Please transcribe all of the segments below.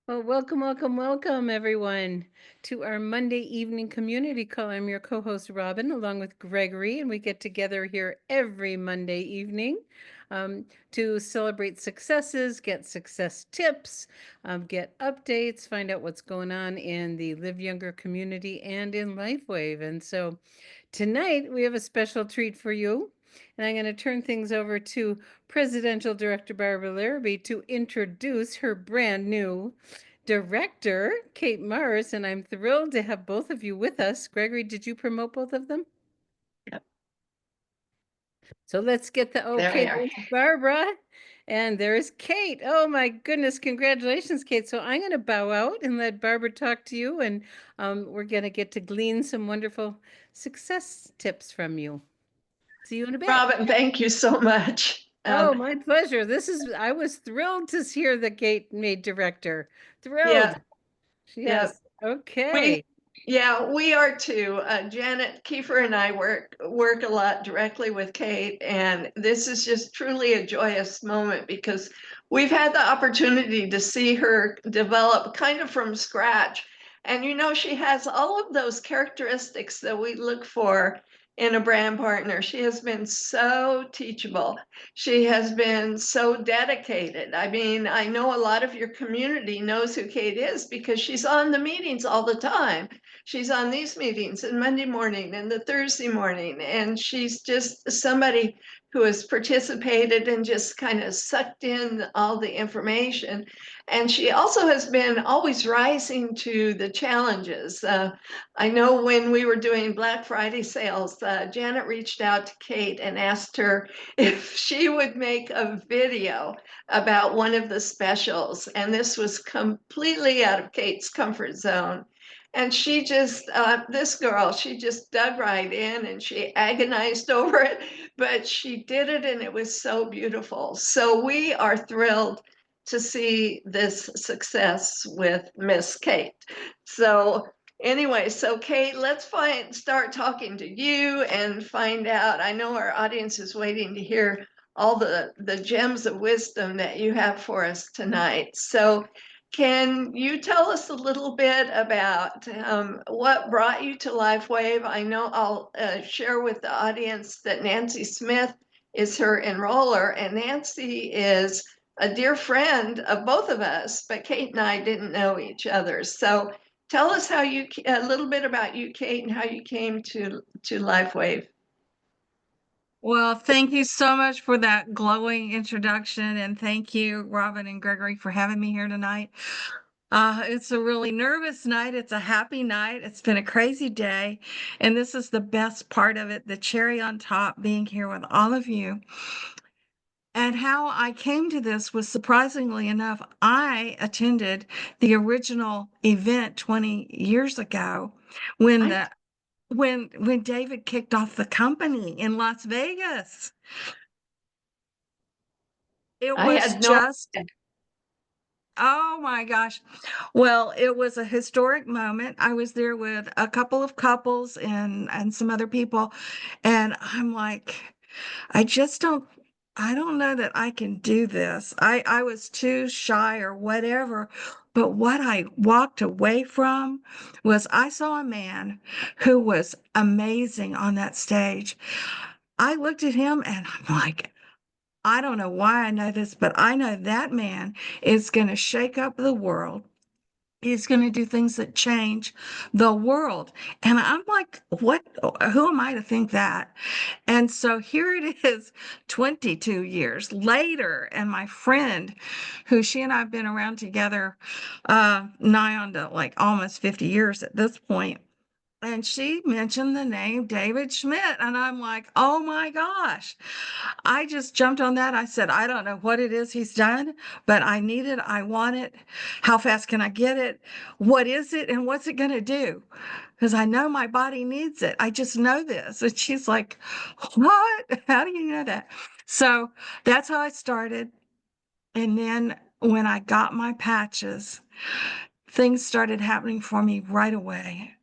Well, welcome, welcome, welcome, everyone, to our Monday evening community call. I'm your co host, Robin, along with Gregory, and we get together here every Monday evening to celebrate successes, get success tips, get updates, find out what's going on in the Live Younger community and in LifeWave. And so tonight we have a special treat for you. And I'm going to turn things over to Presidential Director Barbara Larrabee to introduce her brand new director, Kate Mars, and I'm thrilled to have both of you with us. Gregory, did you promote both of them? Yep. So let's get the There we okay. are. There's Barbara, and there's Kate. Oh my goodness, congratulations, Kate. So I'm going to bow out and let Barbara talk to you, and we're going to get to glean some wonderful success tips from you. See you in a bit. Robin, thank you so much. Oh, my pleasure. I was thrilled to hear the Kate made director. Thrilled. Yeah, yeah. Yes. Okay. We we are too. Janet Kiefer and I work a lot directly with Kate, and this is just truly a joyous moment because we've had the opportunity to see her develop kind of from scratch. And she has all of those characteristics that we look for in a brand partner. She has been so teachable. She has been so dedicated. I mean, I know a lot of your community knows who Kate is because she's on the meetings all the time. She's on these meetings and Monday morning and the Thursday morning, and she's just somebody who has participated and just kind of sucked in all the information. And she also has been always rising to the challenges. I know when we were doing Black Friday sales, Janet reached out to Kate and asked her if she would make a video about one of the specials. And this was completely out of Kate's comfort zone. And this girl, she just dug right in and she agonized over it, but she did it and it was so beautiful. So we are thrilled to see this success with Miss Kate. So anyway, so Kate, let's start talking to you and find out. I know our audience is waiting to hear all the gems of wisdom that you have for us tonight. So can you tell us a little bit about what brought you to LifeWave? I know I'll share with the audience that Nancy Smith is her enroller, and Nancy is a dear friend of both of us, but Kate and I didn't know each other. So tell us a little bit about you, Kate, and how you came to LifeWave. Well, thank you so much for that glowing introduction. And thank you, Robin and Gregory, for having me here tonight. It's a really nervous night. It's a happy night. It's been a crazy day. And this is the best part of it, the cherry on top, being here with all of you. And how I came to this was surprisingly enough, I attended the original event 20 years ago when I the when David kicked off the company in Las Vegas. It I was had no just, oh my gosh. Well, it was a historic moment. I was there with a couple of couples and some other people, and I'm like, I just I don't know that I can do this. I was too shy or whatever. But what I walked away from was I saw a man who was amazing on that stage. I looked at him and I'm like, I don't know why I know this, but I know that man is going to shake up the world. He's going to do things that change the world. And I'm like, what? Who am I to think that? And so here it is, 22 years later. And my friend, who she and I have been around together nigh on to like almost 50 years at this point, and she mentioned the name David Schmidt. And I'm like, oh my gosh. I just jumped on that. I said, I don't know what it is he's done, but I need it. I want it. How fast can I get it? What is it? And what's it going to do? Because I know my body needs it. I just know this. And she's like, what? How do you know that? So that's how I started. And then when I got my patches, things started happening for me right away.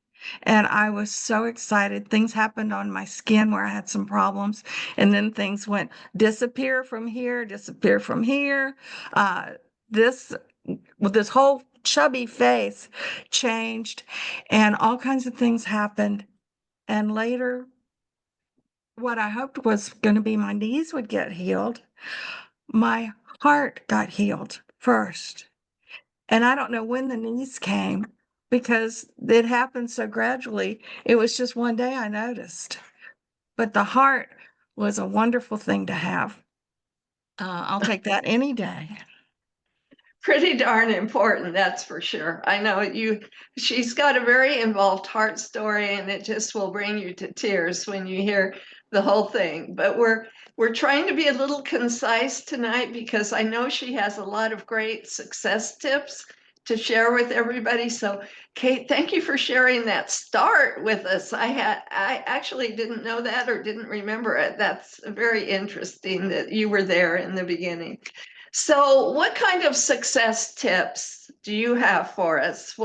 And I was so excited. Things happened on my skin where I had some problems. And then things went disappear from here, disappear from here. Uh, this with this whole chubby face changed, and all kinds of things happened. And later, what I hoped was going to be my knees would get healed. My heart got healed first. And I don't know when the knees came because it happened so gradually. It was just one day I noticed. But the heart was a wonderful thing to have. I'll take that any day. Pretty darn important, that's for sure. I know she's got a very involved heart story, and it just will bring you to tears when you hear the whole thing. But we're trying to be a little concise tonight because I know she has a lot of great success tips to share with everybody. So Kate, thank you for sharing that start with us. I actually didn't know that or didn't remember it. That's very interesting that you were there in the beginning. So what kind of success tips do you have for us?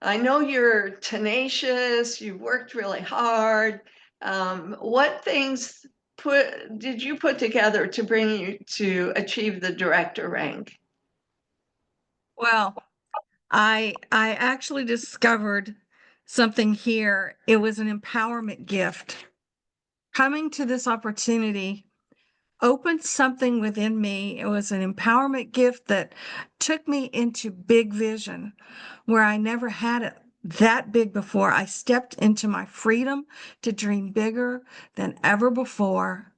I know you're tenacious, you've worked really hard. What things did you put together to bring you to achieve the director rank? Well, I actually discovered something here. It was an empowerment gift. Coming to this opportunity opened something within me. It was an empowerment gift that took me into big vision where I never had it that big before. I stepped into my freedom to dream bigger than ever before.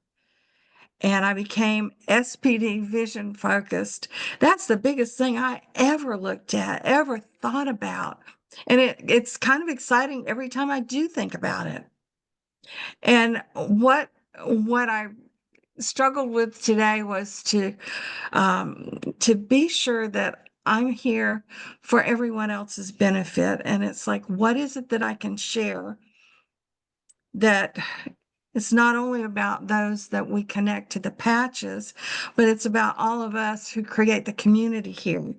And I became SPD vision focused. That's the biggest thing I ever looked at, ever thought about. And it's kind of exciting every time I do think about it. And what I struggled with today was to be sure that I'm here for everyone else's benefit. And it's like, what is it that I can share that it's not only about those that we connect to the patches, but it's about all of us who create the community here.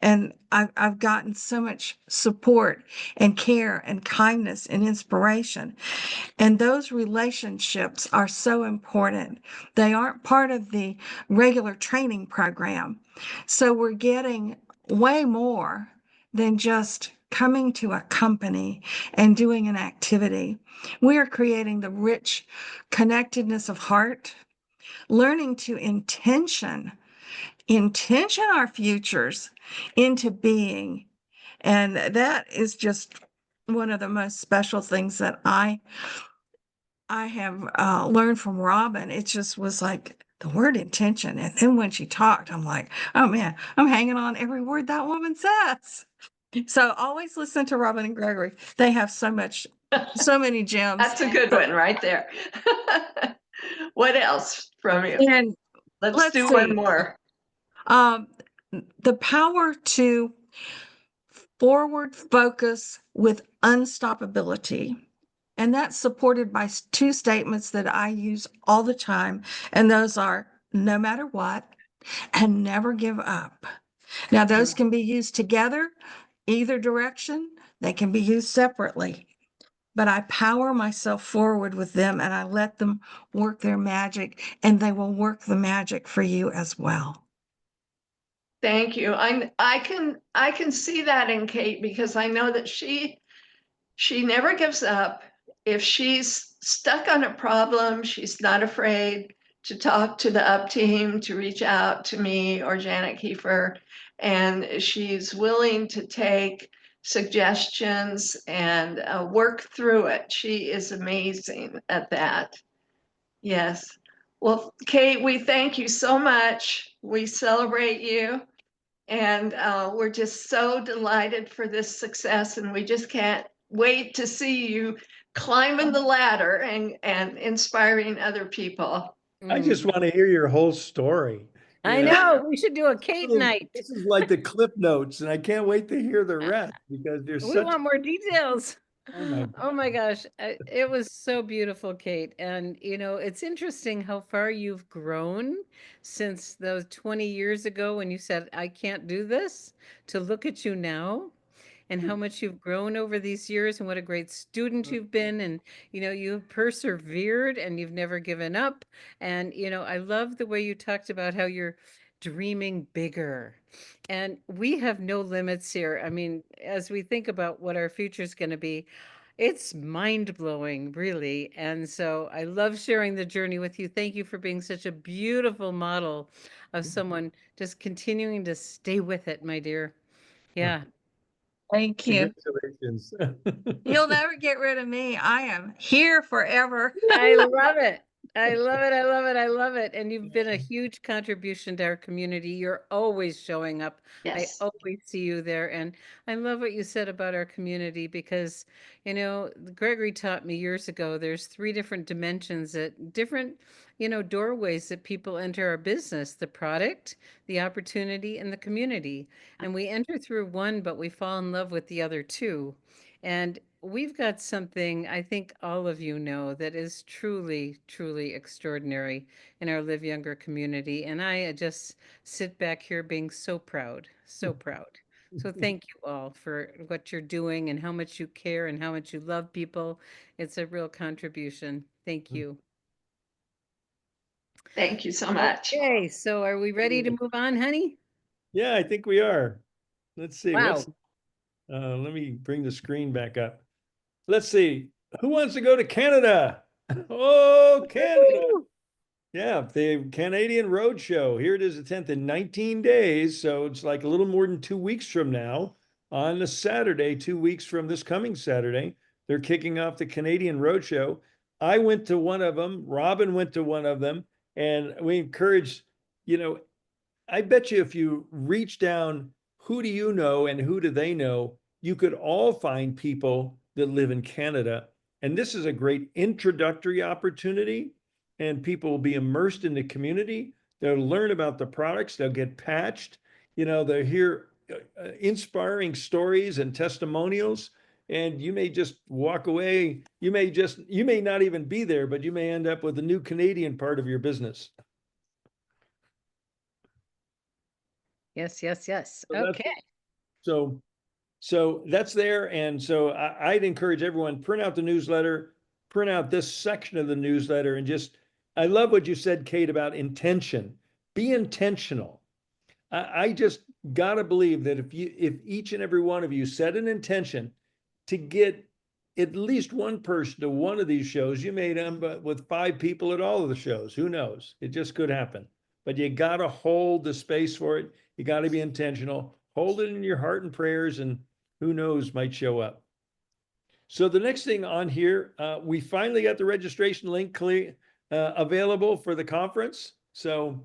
And I've gotten so much support and care and kindness and inspiration. And those relationships are so important. They aren't part of the regular training program. So we're getting way more than just coming to a company and doing an activity. We are creating the rich connectedness of heart, learning to intention our futures into being. And that is just one of the most special things that I have learned from Robin. It just was like the word intention. And then when she talked, I'm like, oh man, I'm hanging on every word that woman says. So always listen to Robin and Gregory. They have so many gems. That's a good one right there. What else from you? And Let's do one more. Um, the power to forward focus with unstoppability. And that's supported by two statements that I use all the time. And those are no matter what and never give up. Now, those can be used together, either direction. They can be used separately. But I power myself forward with them and I let them work their magic, and they will work the magic for you as well. Thank you. I can see that in Kate because I know that she never gives up. If she's stuck on a problem, she's not afraid to talk to the up team, to reach out to me or Janet Kiefer, and she's willing to take suggestions and work through it. She is amazing at that. Yes. Well, Kate, we thank you so much. We celebrate you. And we're just so delighted for this success. And we just can't wait to see you climbing the ladder and inspiring other people. I just want to hear your whole story. I you know. We should do a Kate This is- night. This is like the clip notes, and I can't wait to hear the rest because there's We such. want more details. Oh my Oh my gosh, it was so beautiful, Kate. And it's interesting how far you've grown since those 20 years ago when you said, I can't do this, to look at you now and how much you've grown over these years and what a great student you've been. And, you've persevered and you've never given up. And, I love the way you talked about how you're dreaming bigger. And we have no limits here. I mean, as we think about what our future is going to be, it's mind blowing, really. And so I love sharing the journey with you. Thank you for being such a beautiful model of someone just continuing to stay with it, my dear. Yeah. Thank you. Congratulations. You'll never get rid of me. I am here forever. I love it. I love it. I love it. I love it. And you've been a huge contribution to our community. You're always showing up. I Yes. always see you there. And I love what you said about our community because, you know, Gregory taught me years ago there's 3 different dimensions that different, you know, doorways that people enter our business, the product, the opportunity, and the community. And we enter through one, but we fall in love with the other 2. And we've got something I think all of you know that is truly, truly extraordinary in our Live Younger community. And I just sit back here being so proud, so proud. So thank you all for what you're doing and how much you care and how much you love people. It's a real contribution. Thank you. Thank you so much. Okay, so are we ready to move on, honey? Yeah, I think we are. Let's see. Wow. Let me bring the screen back up. Let's see. Who wants to go to Canada? Oh, Canada. Woo! Yeah, the Canadian Roadshow. Here it is, the 10th in 19 days. So it's like a little more than 2 weeks from now. On the Saturday, 2 weeks from this coming Saturday, they're kicking off the Canadian Roadshow. I went to one of them. Robin went to one of them. And we encourage, you know, I bet you if you reach down, who do you know and who do they know, you could all find people that live in Canada. And this is a great introductory opportunity, and people will be immersed in the community. They'll learn about the products, they'll get patched, you know, they'll hear inspiring stories and testimonials. And you may just walk away. You may not even be there, but you may end up with a new Canadian part of your business. Yes, yes, yes. So that's- Okay. So that's there. And so I'd encourage everyone, print out the newsletter, print out this section of the newsletter, and just, I love what you said, Kate, about intention. Be intentional. I just gotta believe that if each and every one of you set an intention to get at least one person to one of these shows, you may end up with 5 people at all of the shows. Who knows? It just could happen. But you gotta hold the space for it. You gotta be intentional. Hold it in your heart and prayers, and who knows, might show up. So the next thing on here, we finally got the registration link available for the conference. So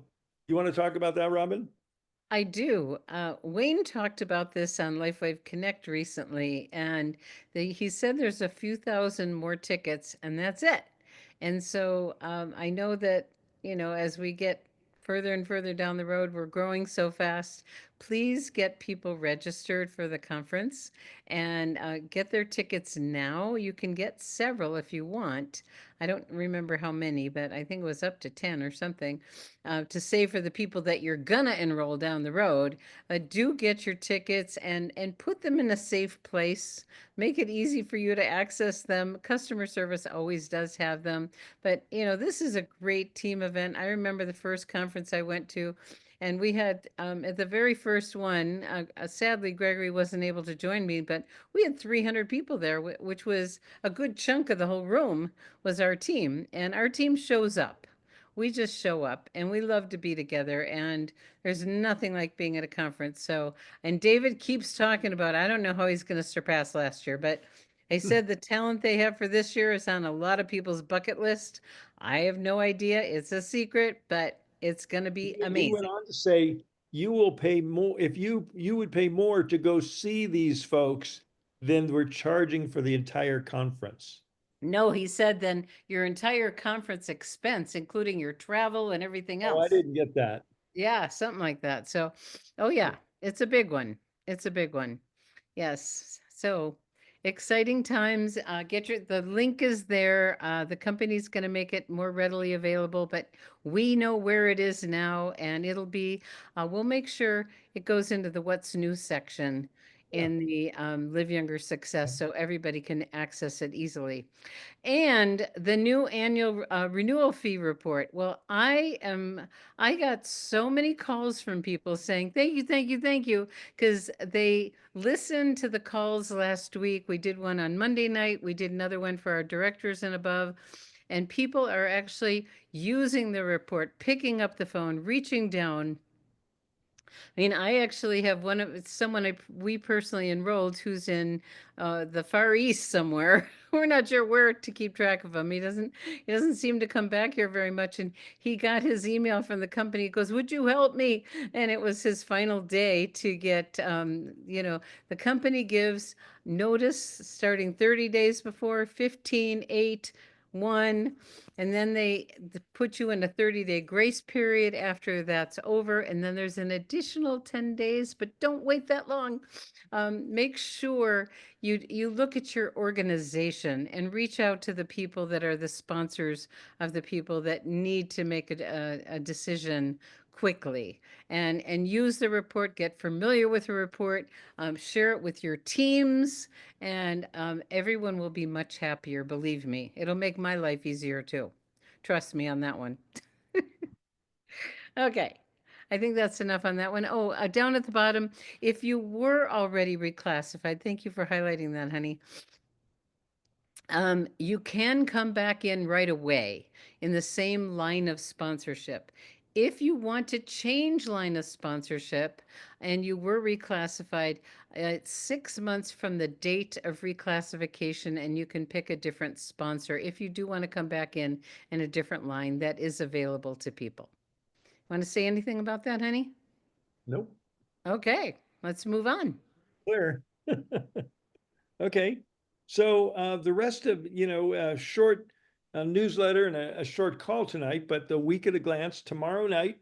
you want to talk about that, Robin? I do. Wayne talked about this on LifeWave Connect recently, and he said there's a few thousand more tickets, and that's it. And so I know that, you know, as we get further and further down the road, we're growing so fast. Please get people registered for the conference and get their tickets now. You can get several if you want. I don't remember how many, but I think it was up to 10 or something to save for the people that you're gonna enroll down the road. Do get your tickets and put them in a safe place. Make it easy for you to access them. Customer service always does have them, but you know, this is a great team event. I remember the first conference I went to, and we had at the very first one, sadly Gregory wasn't able to join me, but we had 300 people there, which was a good chunk of the whole room was our team. And our team shows up. We just show up and we love to be together, and there's nothing like being at a conference. So, and David keeps talking about, I don't know how he's going to surpass last year, but they said the talent they have for this year is on a lot of people's bucket list. I have no idea. It's a secret, but it's going to be He amazing. went on to say, you will pay more if you would pay more to go see these folks than we're charging for the entire conference. No, he said then your entire conference expense, including your travel and everything Oh, I else. didn't get that. Yeah, something like that. So, oh yeah, it's a big one. It's a big one. Yes. So exciting times. The link is there. The company's going to make it more readily available, but we know where it is now, and we'll make sure it goes into the what's new section Yeah. in the Live Younger Success, so everybody can access it easily. And the new annual renewal fee report. Well, I got so many calls from people saying, thank you, thank you, thank you, because they listened to the calls last week. We did one on Monday night. We did another one for our directors and above. And people are actually using the report, picking up the phone, reaching down. I mean, I actually have someone we personally enrolled who's in the Far East somewhere. We're not sure where to keep track of him. He doesn't seem to come back here very much. And he got his email from the company. He goes, "Would you help me?" And it was his final day to get, the company gives notice starting 30 days before, 15, 8, 1. And then they put you in a 30-day grace period after that's over. And then there's an additional 10 days, but don't wait that long. Make sure you look at your organization and reach out to the people that are the sponsors of the people that need to make a decision quickly, and use the report, get familiar with the report, share it with your teams, and everyone will be much happier. Believe me, it'll make my life easier too. Trust me on that one. Okay. I think that's enough on that one. Oh, down at the bottom, if you were already reclassified, thank you for highlighting that, honey. You can come back in right away in the same line of sponsorship. If you want to change line of sponsorship and you were reclassified, it's 6 months from the date of reclassification, and you can pick a different sponsor if you do want to come back in a different line that is available to people. Want to say anything about that, honey? Nope. Okay, let's move on. Clear. Okay. So the rest of, short newsletter and a short call tonight, but the week at a glance tomorrow night,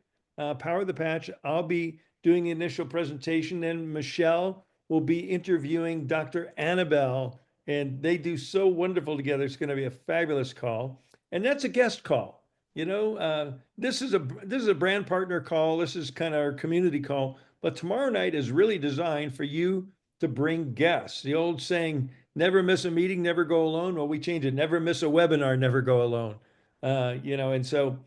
Power the Patch, I'll be doing the initial presentation. Then Michelle will be interviewing Dr. Annabelle, and they do so wonderful together. It's going to be a fabulous call. And that's a guest call. This is a brand partner call. This is kind of our community call. But tomorrow night is really designed for you to bring guests. The old saying, never miss a meeting, never go alone. Well, we change it, never miss a webinar, never go alone. And so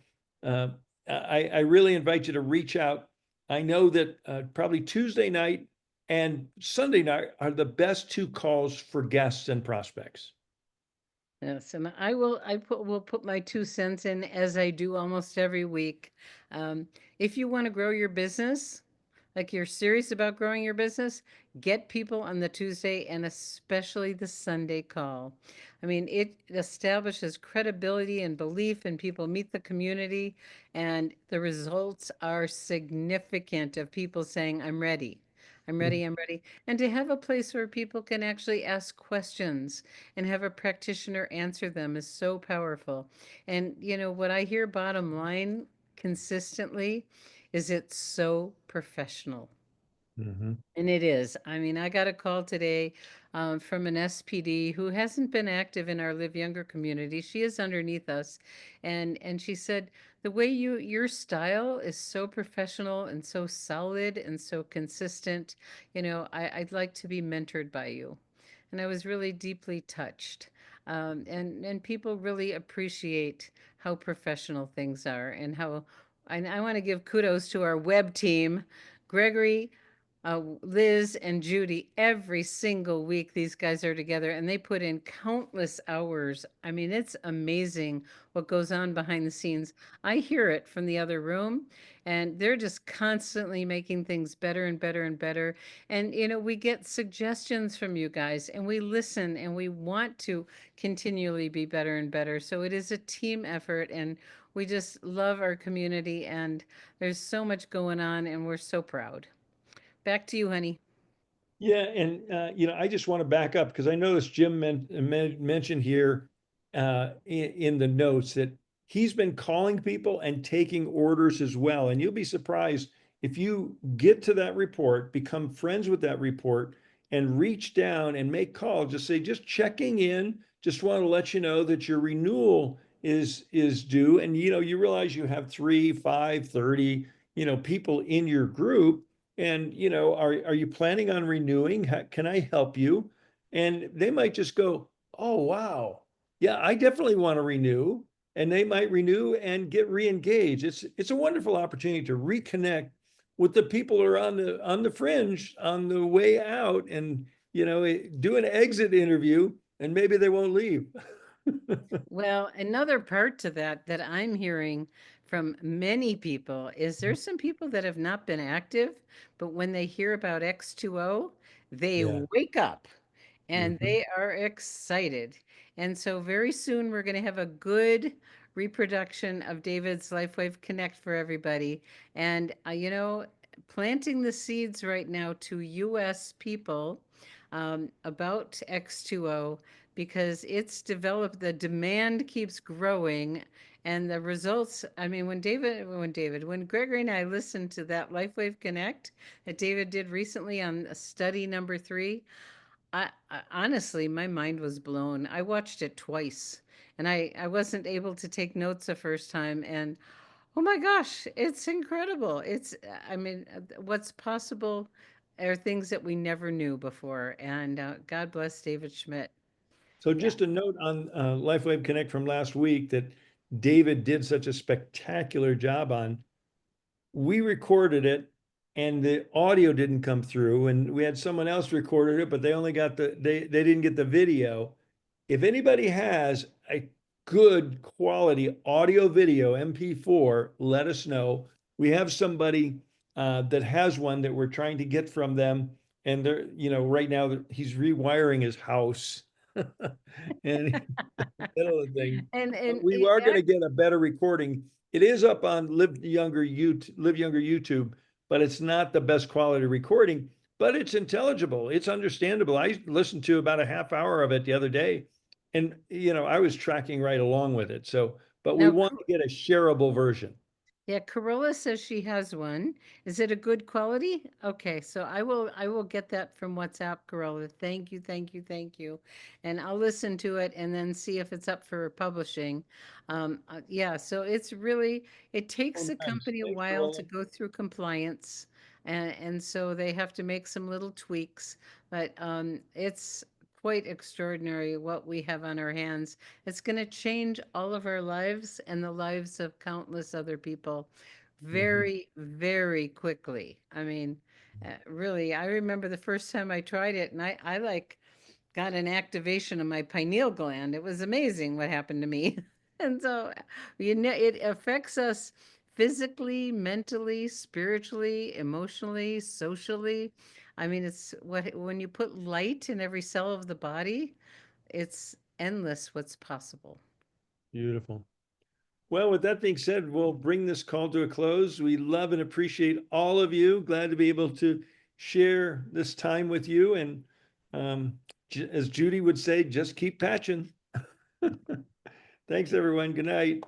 I really invite you to reach out. I know that probably Tuesday night and Sunday night are the best two calls for guests and prospects. Yes, and will put my 2 cents in, as I do almost every week. If you want to grow your business, like you're serious about growing your business, get people on the Tuesday and especially the Sunday call. I mean, it establishes credibility and belief, and people meet the community, and the results are significant of people saying, I'm ready. I'm ready, I'm ready. And to have a place where people can actually ask questions and have a practitioner answer them is so powerful. And what I hear bottom line consistently is it's so professional. Mm-hmm. And it is. I mean, I got a call today from an SPD who hasn't been active in our Live Younger community. She is underneath us, and she said the way your style is so professional and so solid and so consistent. I'd like to be mentored by you, and I was really deeply touched. And people really appreciate how professional things are, and how I want to give kudos to our web team, Gregory, Liz and Judy. Every single week these guys are together and they put in countless hours. I mean, it's amazing what goes on behind the scenes. I hear it from the other room, and they're just constantly making things better and better and better. And we get suggestions from you guys, and we listen, and we want to continually be better and better. So it is a team effort, and we just love our community, and there's so much going on, and we're so proud. Back to you, honey. Yeah, and I just want to back up because I noticed Jim mentioned here in the notes that he's been calling people and taking orders as well. And you'll be surprised if you get to that report, become friends with that report, and reach down and make calls. Just say, just checking in. Just want to let you know that your renewal is due, and you realize you have 3, 5, 30 people in your group. And, are you planning on renewing? Can I help you? And they might just go, oh, wow. Yeah, I definitely want to renew. And they might renew and get re-engaged. It's a wonderful opportunity to reconnect with the people who are on the fringe on the way out, and do an exit interview, and maybe they won't leave. Well, another part to that I'm hearing from many people is there's some people that have not been active, but when they hear about X2O, they Yeah. wake up and Mhm. they are excited. And so very soon we're going to have a good reproduction of David's LifeWave Connect for everybody. And planting the seeds right now to US people about X2O, because it's developed, the demand keeps growing and the results. I mean, when Gregory and I listened to that LifeWave Connect that David did recently on study number 3, I honestly, my mind was blown. I watched it twice and I wasn't able to take notes the first time. And oh my gosh, it's incredible. I mean, what's possible are things that we never knew before. And God bless David Schmidt. So Yeah. just a note on LifeWave Connect from last week that David did such a spectacular job on. We recorded it and the audio didn't come through, and we had someone else recorded it, but they only got they didn't get the video. If anybody has a good quality audio video MP4, let us know. We have somebody that has one that we're trying to get from them, and they're, right now he's rewiring his house. And middle of the thing. And But we are going to get a better recording. It is up on Live Younger YouTube, but it's not the best quality recording, but it's intelligible. It's understandable. I listened to about a half hour of it the other day, and I was tracking right along with it. So, but we now, want to get a shareable version. yeah, Corolla says she has one. Is it a good quality? Okay, so I will get that from WhatsApp, Corolla. Thank you, thank you, thank you. And I'll listen to it and then see if it's up for publishing. Yeah, so it takes Oh, the nice. company a Thanks, while to Corolla. go through compliance. And so they have to make some little tweaks, but it's quite extraordinary what we have on our hands. It's going to change all of our lives and the lives of countless other people very, very quickly. I mean, really, I remember the first time I tried it and I like got an activation of my pineal gland. It was amazing what happened to me. And so, it affects us physically, mentally, spiritually, emotionally, socially. I mean, it's what when you put light in every cell of the body, it's endless what's possible. Beautiful. Well, with that being said, we'll bring this call to a close. We love and appreciate all of you. Glad to be able to share this time with you. And um, as Judy would say, just keep patching. Thanks, everyone. Good night.